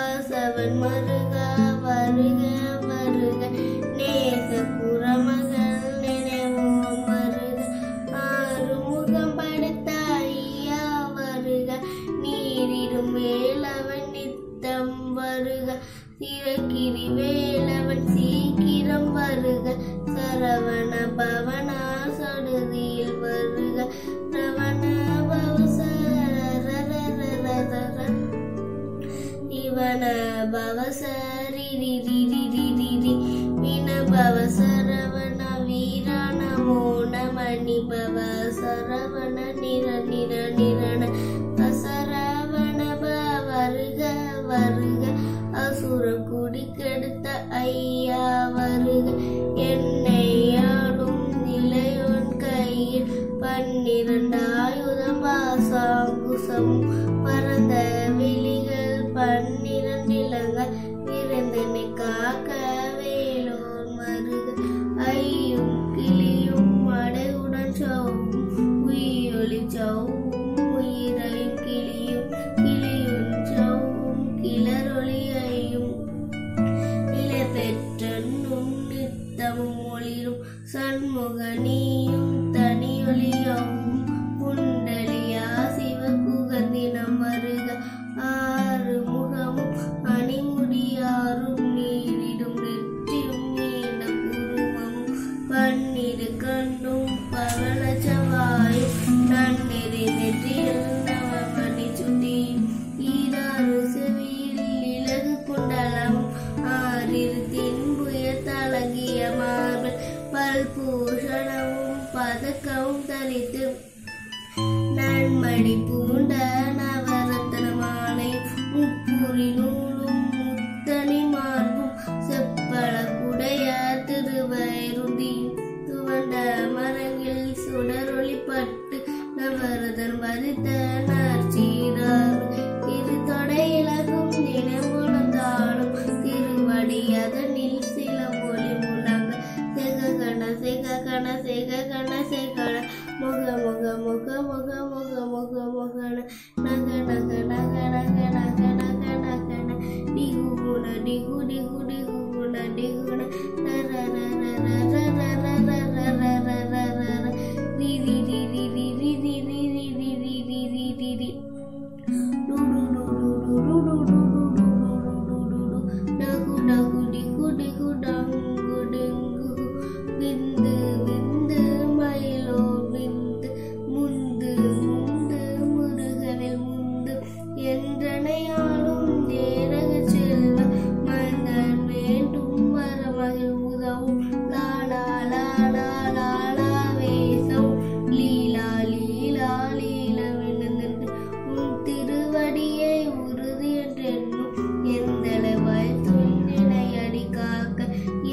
வாசவன் மருகா வருக வருக நேச குரமகள் நினைவோம் வருக ஆறுமுகம் படைத்த ஐயா வருக நீரிடும் வேலவன் நித்தம் வருக சிறகிரி வேலவன் சீக்கிரம் வருக சரவண பவனா சடுதியில் வருக ரவண இவன பவசரி வின பவசரவண வீர நமோ நமணி பவ சரவண நிர நிர நிரண அசரவண வருக வருக அசுர குடி கெடுத்த ஐயா வருக என்னை ஆடும் நிலையோன் கையில் 12 ஆயுதம் பாசாங்குசம் பரந்த விழிகள் 12 இளங்கள் விருந்தனை காக்க வேலோன் மருக ஐயும் கிளியும் அடைவுடன் சவும் உயிரொலி சவும் உயிரையும் கிளியும் கிளியும் சவும் கிளரொலி ஐயும் நிலை பெற்ற நித்தமும் ஒளிரும் சண்முக நீயும் தனியொலியாவும் குண்டலியா சிவகுகந்தினம் வருக ஆறு முகமும் அணிமுடியாரும் நீரிடும் நெற்றியும் நீண்ட குருமமும் 12 கண்ணும் பவள செவ்வாயும் நன்னெறி நெற்றியில் நவமணி சுட்டியும் ஈராறு செவியில் இலகு குண்டலமும் 6 தின்புய தலகிய மார்பில் பல்பூஷணமும் பதக்கமும் தரித்து நன்மடி பூண்ட நவரத்தன மாலை முப்புரி நூலும் முத்தனி மார்பும் செப்பள குடைய திருவருந்தியும் துவண்ட மரங்கில் சுடரொளி பட்டு நவரதன் பதித்த நற்சீராரும் இரு தொடை இலகும் நினைவுணர்ந்தாலும் திருவடி அதனில் சில மொழி முழங்க செககண செககண செககண செகண முக முக முக முக முக முக முகன நக நக நக நக நக நக நகன டிகுகுண டிகு டிகு டிகுகுண டிகுண நர நர நர நர நர நர நர ரி ரி ரி ரி ரி ரி ரி ரி ரி ரி ரி ரி ரி ரி ரி டு டு டு டு டு டு டு டு டு டு டு டகு டகு டிகு டிகு டங்கு டிங்கு விந்து விந்து மயிலோ விந்து முந்து முந்து முருகவில் முந்து என்றனையாலும் ஏரக செல்வ மந்தன் வேண்டும் வரமகிழ் உதவும் லாலா லாலா லாலா வேசம் லீலா லீலா லீலவென்று உன் திருவடியை உறுதி என்றென்னும் எந்தளவாய் துணினை அடி காக்க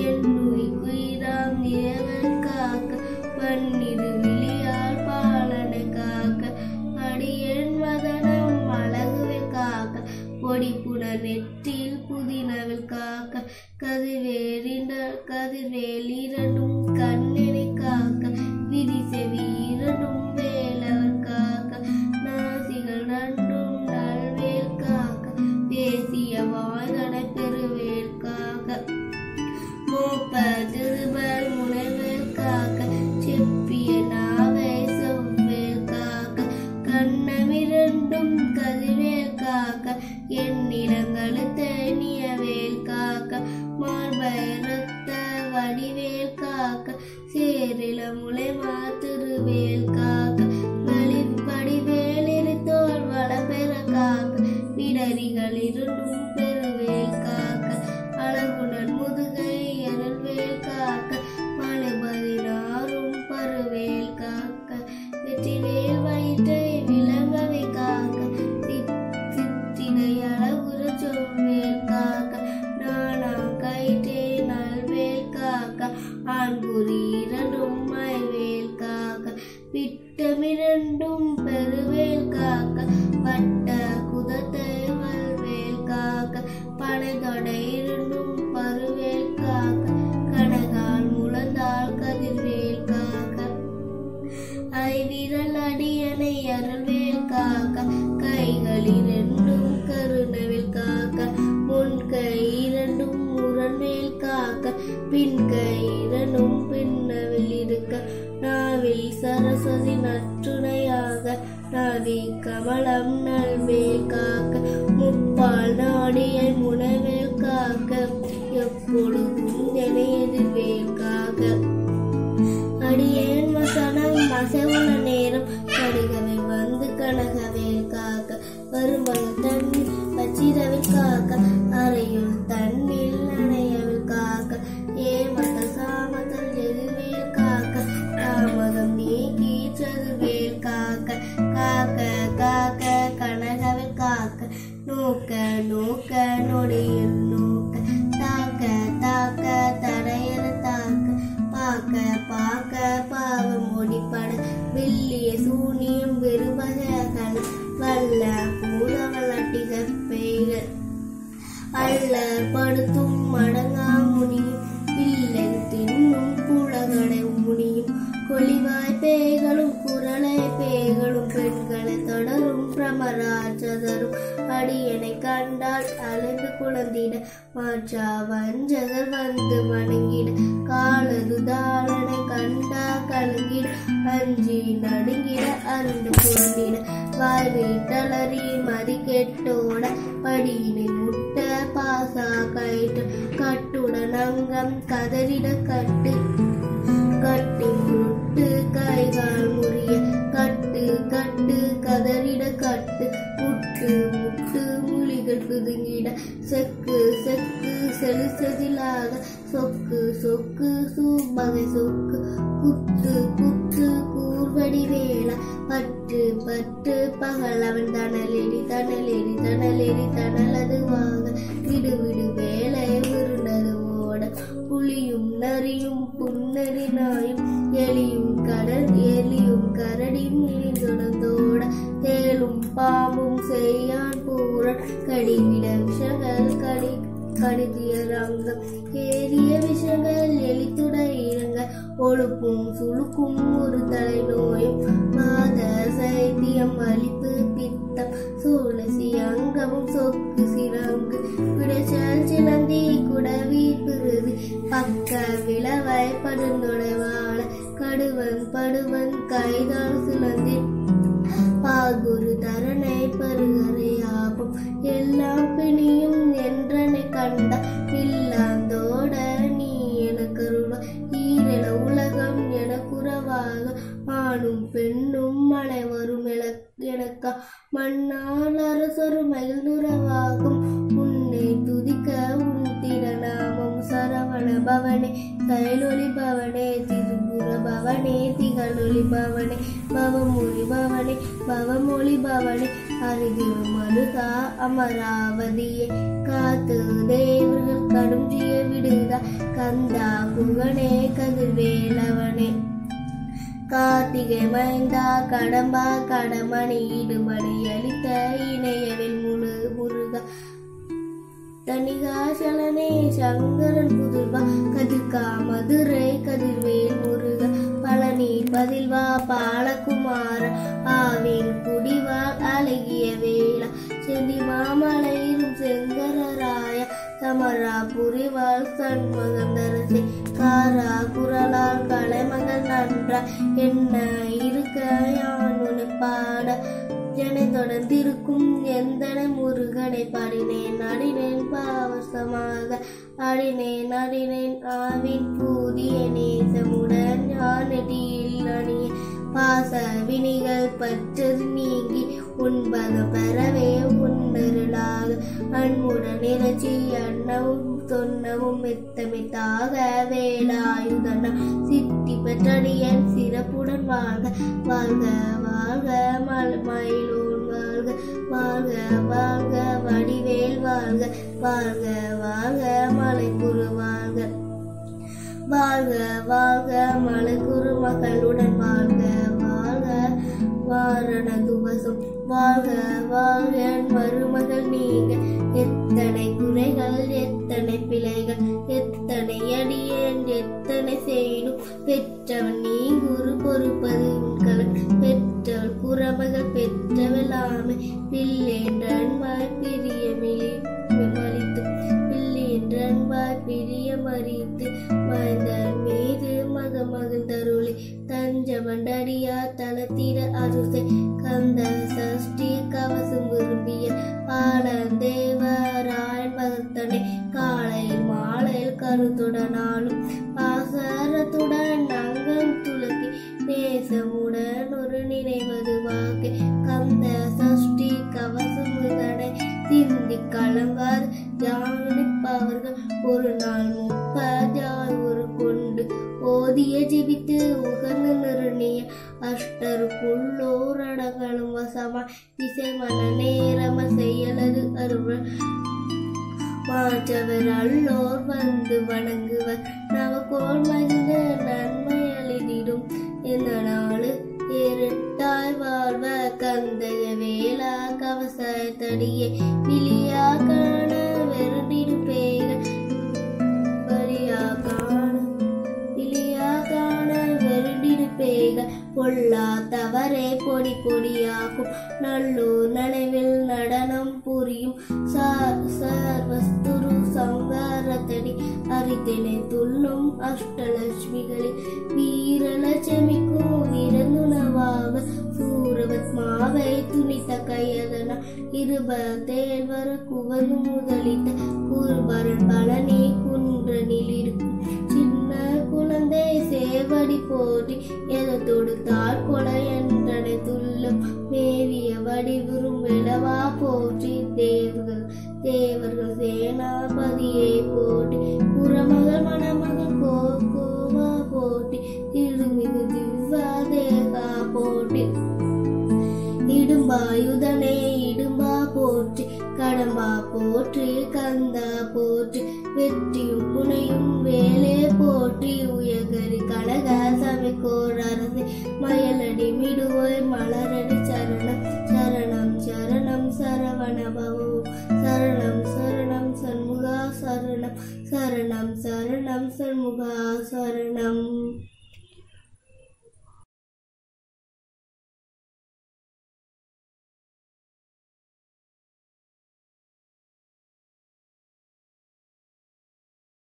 என்னுய் குயிராம் ஏவல் காக்க 12 விழியால் பாலனை காக்க அடியேன் வதனம் அழகுவில் காக்க பொடிப்புணர் நெற்றியில் புதினவில் காக்க கதிர்வேல் இரண்டும் கண்ணெறி காக்க விதி செவி இரண்டும் வேலவர் காக்க நாசிகள் 2 நல்வேல் காக்க தேசிய வாய்தட பெருவேல் காக்க மோப்ப திருபல் முனைவேல் காக்க செப்பிய நாவை செவ்வேல் காக்க கண்ணமிரண்டும் கதிர்வேல் காக்க எண்ணிலங்களுக்கு தனியவேல் காக்க மார்பயரத்த வடிவேல் காக்க சேரில முளை மாத்திருவேல் காக்க வடிவேல் இருத்தோல் வளபெற காக்க விடரிகள் இருண்டும் பெருவேல் காக்க அழகுடன் முதுகை அருள்வேல் காக்க மழுபதினாரும் பருவேல் காக்க வெற்றிவேல் வயிற்றை விளங்கவை காக்க சித்தினை அழகுற சொல்வேல் காக்க நானா கயிற்றே நல்வேல் காக்க ஆண்குறி இரண்டும் மைவேல் காக்க விட்டமிரண்டும் பெருவேல் காக்க வட்ட குதத்தை வல்வேல் காக்க பனை தொடை இரண்டும் பருவேல் காக்க கனகால் முழந்தால் கதிர்வேல் காக்க ஐவிரல் அடியனை அருள்வேல் காக்க கைகளில் இரண்டும் கருணவில் காக்க பின்கயிரனும் பின்னவில் இருக்க நாவில் சரஸ்வதி நற்றுணையாக நாதி கமலம் நல்வேல் காக்க முப்பால் நாடியை முனவேல் காக்க எப்பொழுதும் என எதிர்வேல் காக்க அடியேன் வசனம் அசைவன நேரம் கடிகவை வந்து கனகவேல் காக்க வரும்பல் தண்ணீர் வச்சிரவில் காக்க அறையுள் தண்ணீர் அணையவில் காக்க ஏமத்தல் சாமத்தல் எதிர்வேல் காக்க தாமதம் நீக்கி சதுர்வேல் காக்க காக்க காக்க கனகவில் காக்க நோக்க நோக்க நொடியில் நோக்க தாக்க தாக்க தடையல தாக்க பாக்க பாக்க பாவம் ஒடிப்பட வெள்ளிய சூனியம் வெறுபகல் வல்ல பூதவள் அட்டிக பெய்கள் அல்ல படுத்தும் மடங்கா முனியும் இல்லை தின்னும் புலகடை முனியும் கொளிவாய் பேய்களும் குரலை பேய்களும் பெண்களை தொடரும் பிரமராஜதரும் அடியனை கண்டால் அலைந்து குழந்திட மாற்றா வஞ்சகர் வந்து வணங்கிட காலது தாளனை கண்டா கலங்கிட அஞ்சி நடுங்கிட அருண்டு புலந்திட வாய்வீட்டலறி மதி கெட்டோட படியினை முட்ட பாசா கயிற்று கட்டுடன் அங்கம் கதறிட கட்டு கட்டி முட்டு கைகால் முறிய கட்டு கட்டு கதறிட கட்டு முட்டு முட்டு முளிகள் பிதுங்கிட செக்கு செக்கு செலுசதிலாக சொக்கு சொக்கு சூபகை சொக்கு குத்து குத்து கூர்வடி வேளா பட்டு பட்டு பகல் அவன் தனலெறி தனலெறி தனலெறி தனலதுவாக விடு விடு வேலை உருண்டது ஓட புலியும் நரியும் புன்னரி நாயும் எலியும் கரடியும் இணைந்தோட தேலும் பாம்பும் செய்யான் பூரன் கடிவிட விஷங்கள் கடுதிய ரங்கம் ஏறிய விஷங்கள் எலித்துட இறங்க ஒழுப்பும் சுழுக்கும் ஒரு தலை நோயும் மாத சைத்தியம் வலிப்பு பித்தம் சோழசி அங்கமும் சொக்கு சிறங்கு விடைச்சல் சிலந்தி குடவி பிறகு பக்க விளவை படுந்தொடைவாள கடுவன் படுவன் கைதால் சிலந்தி பாகுரு தரனை பருகரை ஆபம் எல்லாம் பிணியும் என்றனை கண்ட இல்லாந்தோட நீ எனக்கருள ஈரென உலகம் என குறவாக ஆணும் பெண்ணும் அனைவரும் எனக்கா மண்ணால் அரசரு மகிழ்ந்துறவாகும் உன்னை துதிக்க உன் திடநாமம் சரவண பவனே கைலொலி பவனே திருபுர பவனே திகழொலி பவனே பவமொழி பவனே பவமொழி பவனே அருகிரு மருகா அமராவதியே காத்து தேவர்கள் கடுஞ்சிய விடுதா கந்தா குகனே கதிர்வேலவனே கார்த்திகை மைந்தா கடம்பா கடமணி இடுமணி அளித்த இணையவில் முருகா தனிகாசலனே சங்கரன் புதுர்வா கதிர்கா மதுரை கதிர்வேல் முருக பழனி பதில்வா பாலகுமார ஆவின் குடிவாள் அழகிய வேளா செந்தி மாமலையிலும் செங்கராய சமரா புரிவாள் சண்மகந்தரசே காரா குரலால் கலைமகள் நன்றா என்ன இருக்க யான் உன்னை பாட ஜனை தொடர்ந்திருக்கும் எந்தனை முருகனை பாடினேன் அடினேன் பாவசமாக அடினேன் ஆவின் பூதிய நேசமுடன் ஞானடியில் அணிய பாச வினிகள் பற்றது நீங்கி உண்பகம் பெறவே உன்னருளாக அன்புடன் இறைச்சி அன்னவும் தொன்னவும் மெத்தமெத்தாக வேலாயுதன சித்தி பெற்றடியன் சிறப்புடன் வாழ்க வாழ்க வாழ்க மயிலோன் வாழ்க வாழ்க வாழ்க வடிவேல் வாழ்க வாழ்க வாழ்க மலைக்குரு வாழ்க வாழ்க வாழ்க மலைக்குரு மகளுடன் வாழ்க வாழ்க வாரண துவசம் வாழ்க வாழ்க மருமகள் நீங்க எத்தனை குறைகள் எத்தனை பிழைகள் எத்தனை அடியேன் எத்தனை செய்யணும் பெற்றவன் நீ குரு பொறுப்பது உன்கலன் பெற்றவள் குறமகள் பெற்றவள் ஆமை பிள்ளேன்றன்பாய் பிரியமிழி மலித்து பிள்ளேன்றன்பாய் பிரியம் மறித்து மைந்தன் மீது மகிழ்ந்தருளி தஞ்சமண்டடியா தளத்திட அருசை கந்த சஷ்டி கவசம் விரும்பிய பாலந்தேவராயன் பதத்தனை காலையில் மாலையில் கருத்துடனாலும் பாசரத்துடன் அங்கம் துளக்கி நேசமுடன் ஒரு நினைவது வாக்கு கந்த சஷ்டி கவசம் இதனை சிந்தி கலங்காது தியானிப்பவர்கள் ஒரு நாள் 30 ஒரு கொண்டு ஓதிய ஜெபித்து உகந்து நிர்ணய அஷ்டருக்குள்ளோரடங்களும் வசமாய் திசை மன நேரம செயலது அருள் மாற்றவர் அல்லோர் வந்து வணங்குவர் நவகோள் மகிழ்ந்த நன்மை அளிதிடும் இந்த நாடு இருட்டாய் வாழ்வ கந்தக வேளா கவசத்தடியே விழியா காண வெறுடிடு பேக வழியா காண வெறுடிடு பேக பொல்லா தவறே பொடி பொடியாகும் நல்லூர் நனைவில் நடனம் புரியும் சர்வஸ்துரு சங்காரத்தடி அரித்தனை துள்ளும் அஷ்டலட்சுமிகளில் வீரலட்சுமிக்கும் விருந்துணவாக சூரபத்மாவை துணித்த கையதனா இருபத்தேழ்வர குவந்து முதலித்த குருபரன் பழனி குன்றனில் இருக்கும் சின்ன குழந்தை சேவடி போட்டி எதை தொடுத்தால் கொலை என்றனை துள்ளும் மேவிய வடிவுறும் விளவா போற்றி தேவர்கள் சேனாபதியை போட்டி புறமகள் மணமகள் கோவா போட்டி திருமிகு திவ்வா தேகா போட்டி இடும்பாயுதனே இடும்பா போற்றி கடம்பா போற்றி கந்தா போற்றி வெற்றியும் புனையும் வேலே போற்றி உயகரி கனக சமைக்கோர் அரசு மயலடி மிடுவோய் மலரடி சரணம் சரணம் சரணம் சரவண பவம் சரணம் சரணம் சண்முகா சரணம் சரணம் சரணம் சண்முகா சரணம்.